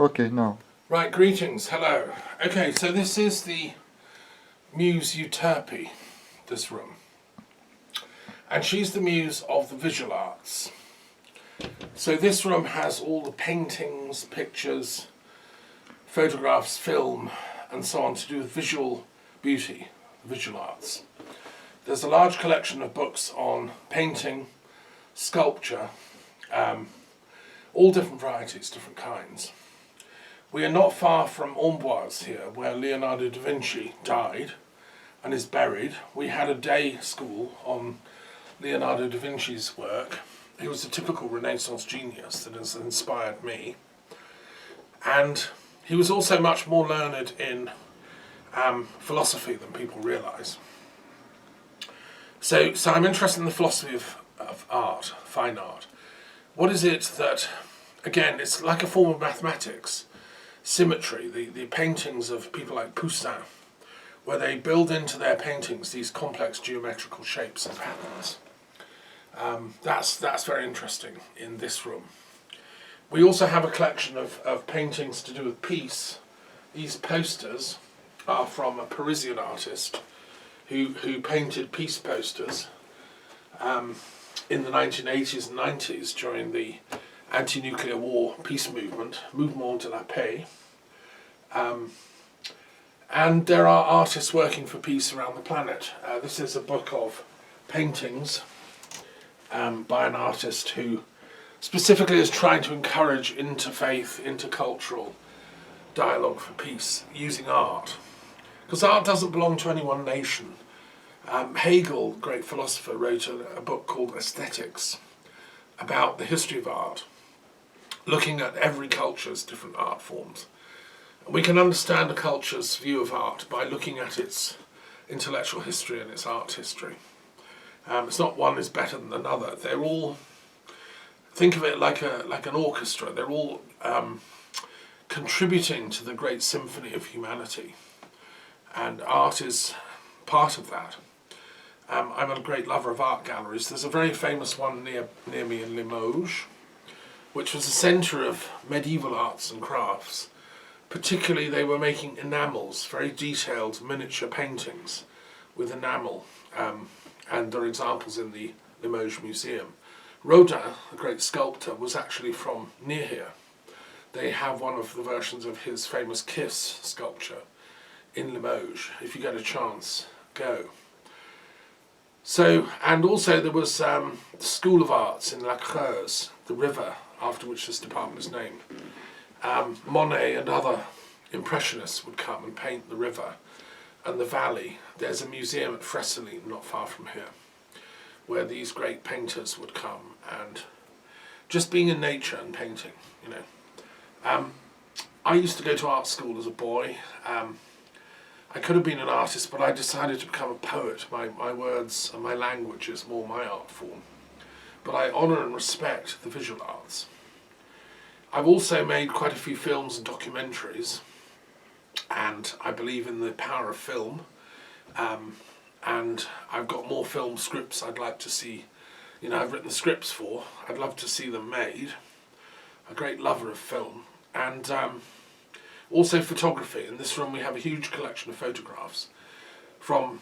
Okay, now. Right, greetings, hello. Okay, so this is the Muse Euterpe, this room. And she's the muse of the visual arts. So this room has all the paintings, pictures, photographs, film, and so on to do with visual beauty, visual arts. There's a large collection of books on painting, sculpture, all different varieties, different kinds. We are not far from Amboise here, where Leonardo da Vinci died and is buried. We had a day school on Leonardo da Vinci's work. He was a typical Renaissance genius that has inspired me. And he was also much more learned in philosophy than people realise. So I'm interested in the philosophy of art, fine art. What is it that, again, it's like a form of mathematics. Symmetry, the paintings of people like Poussin, where they build into their paintings these complex geometrical shapes and patterns. That's very interesting in this room. We also have a collection of paintings to do with peace. These posters are from a Parisian artist who painted peace posters in the 1980s and 90s during the anti-nuclear war peace movement, Mouvement de la Paix. And there are artists working for peace around the planet. This is a book of paintings by an artist who specifically is trying to encourage interfaith, intercultural dialogue for peace using art. Because art doesn't belong to any one nation. Hegel, great philosopher, wrote a book called Aesthetics about the history of art, looking at every culture's different art forms. And we can understand a culture's view of art by looking at its intellectual history and its art history. It's not one is better than another. They're all, think of it like an orchestra. They're all contributing to the great symphony of humanity. And art is part of that. I'm a great lover of art galleries. There's a very famous one near me in Limoges, which was a centre of medieval arts and crafts. Particularly they were making enamels, very detailed miniature paintings with enamel, and there are examples in the Limoges Museum. Rodin, the great sculptor, was actually from near here. They have one of the versions of his famous Kiss sculpture in Limoges. If you get a chance, go. So, and also there was the School of Arts in La Creuse, the river after which this department is named. Monet and other impressionists would come and paint the river and the valley. There's a museum at Fresselines, not far from here, where these great painters would come and just being in nature and painting, you know. I used to go to art school as a boy. I could have been an artist, but I decided to become a poet. My words and my language is more my art form. But I honour and respect the visual arts. I've also made quite a few films and documentaries, and I believe in the power of film. And I've got more film scripts I'd like to see, I've written the scripts for. I'd love to see them made. A great lover of film. And also photography. In this room we have a huge collection of photographs from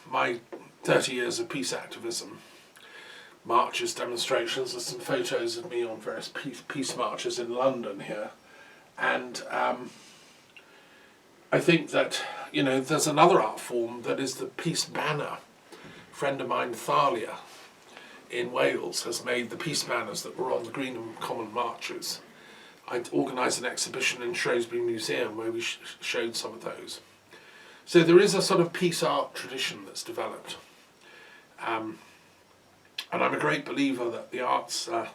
my 30 years of peace activism. Marches, demonstrations. There's some photos of me on various peace marches in London here. And I think that, there's another art form that is the peace banner. A friend of mine, Thalia, in Wales, has made the peace banners that were on the Green and Common marches. I organised an exhibition in Shrewsbury Museum where we showed some of those. So there is a sort of peace art tradition that's developed. And I'm a great believer that the arts are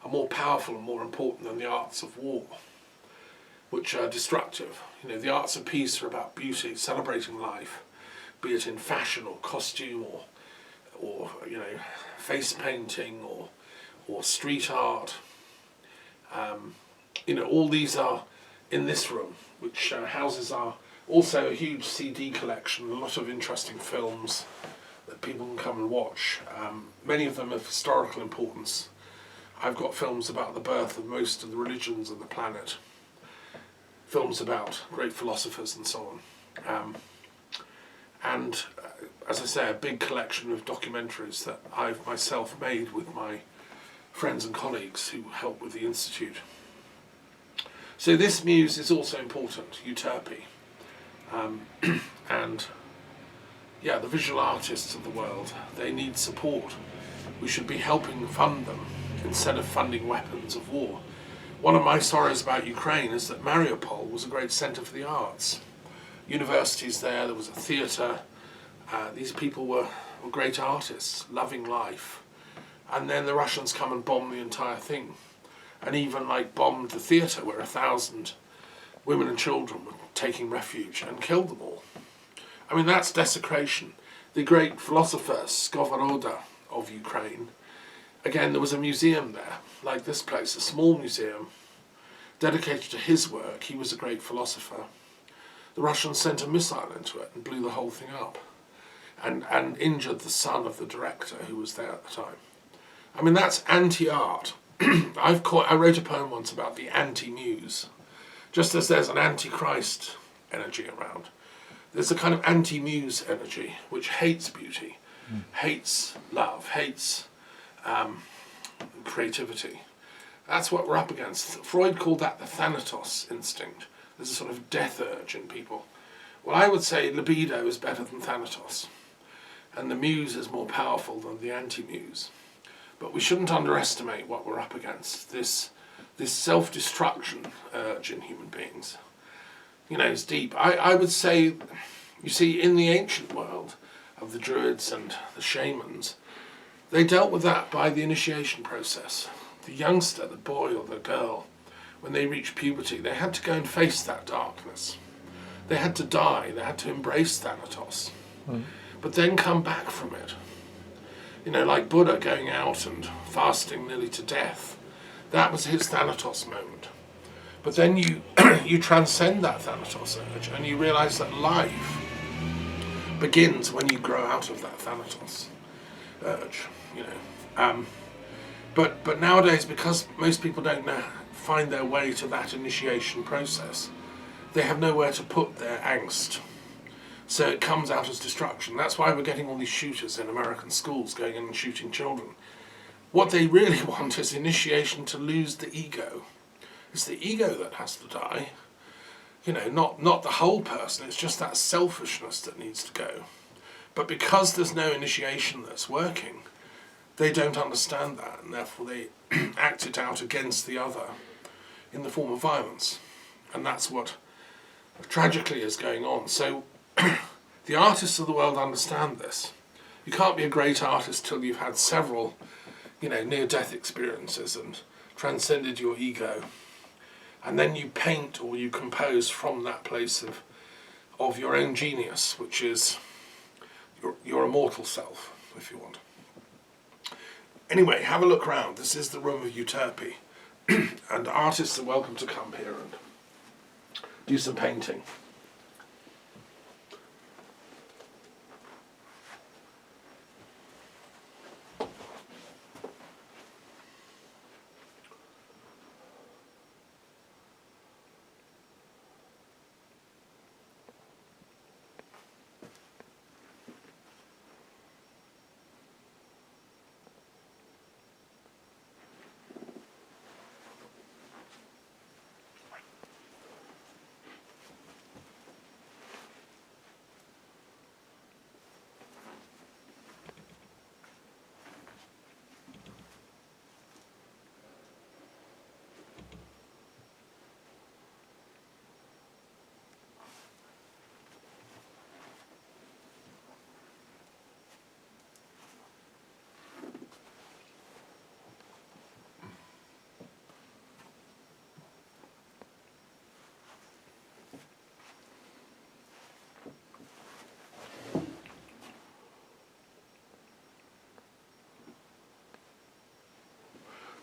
more powerful and more important than the arts of war, which are destructive. The arts of peace are about beauty, celebrating life, be it in fashion or costume or face painting or street art. All these are in this room, which houses also a huge CD collection, a lot of interesting films that people can come and watch. Many of them of historical importance. I've got films about the birth of most of the religions of the planet. films about great philosophers and so on. And as I say, a big collection of documentaries that I've myself made with my friends and colleagues who help with the Institute. So this muse is also important, Euterpe. And yeah, the visual artists of the world, they need support. We should be helping fund them instead of funding weapons of war. One of my sorrows about Ukraine is that Mariupol was a great centre for the arts. Universities there was a theatre. These people were great artists, loving life. And then the Russians come and bomb the entire thing. And even bombed the theatre where 1,000 women and children were taking refuge and killed them all. I mean, that's desecration. The great philosopher Skovoroda of Ukraine, again, there was a museum there, like this place, a small museum, dedicated to his work. He was a great philosopher. The Russians sent a missile into it and blew the whole thing up, and injured the son of the director who was there at the time. I mean, that's anti-art. I wrote a poem once about the anti-muse. Just as there's an anti-Christ energy around, there's a kind of anti-muse energy which hates beauty, hates love, hates creativity. That's what we're up against. Freud called that the thanatos instinct. There's a sort of death urge in people. Well, I would say libido is better than thanatos, and the muse is more powerful than the anti-muse. But we shouldn't underestimate what we're up against, this self-destruction urge in human beings. You know, it's deep. I would say, you see, in the ancient world of the Druids and the shamans, they dealt with that by the initiation process. The youngster, the boy or the girl, when they reached puberty, they had to go and face that darkness. They had to die, they had to embrace thanatos, but then come back from it. You know, like Buddha going out and fasting nearly to death. That was his thanatos moment. But then you you transcend that thanatos urge and you realise that life begins when you grow out of that thanatos urge. You know, but nowadays, because most people don't find their way to that initiation process, they have nowhere to put their angst. So it comes out as destruction. That's why we're getting all these shooters in American schools going in and shooting children. What they really want is initiation to lose the ego. It's the ego that has to die. You know, not the whole person. It's just that selfishness that needs to go. But because there's no initiation that's working, they don't understand that, and therefore they act it out against the other in the form of violence. And that's what tragically is going on. So the artists of the world understand this. You can't be a great artist till you've had several, you know, near-death experiences and transcended your ego. And then you paint or you compose from that place of your own genius, which is your immortal self, if you want. Anyway, have a look round. This is the room of Euterpe. And artists are welcome to come here and do some painting.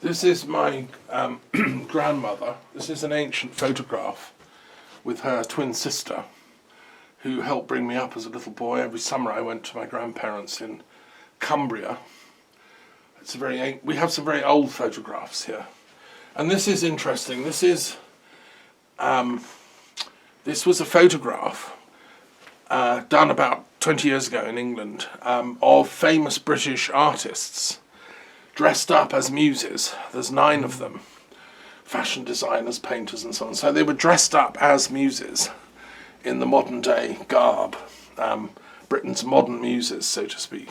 This is my grandmother. This is an ancient photograph with her twin sister, who helped bring me up as a little boy. Every summer I went to my grandparents in Cumbria. We have some very old photographs here. And this is interesting. This is This was a photograph done about 20 years ago in England of famous British artists dressed up as muses. There's 9 of them, fashion designers, painters and so on. So they were dressed up as muses in the modern day garb, Britain's modern muses, so to speak.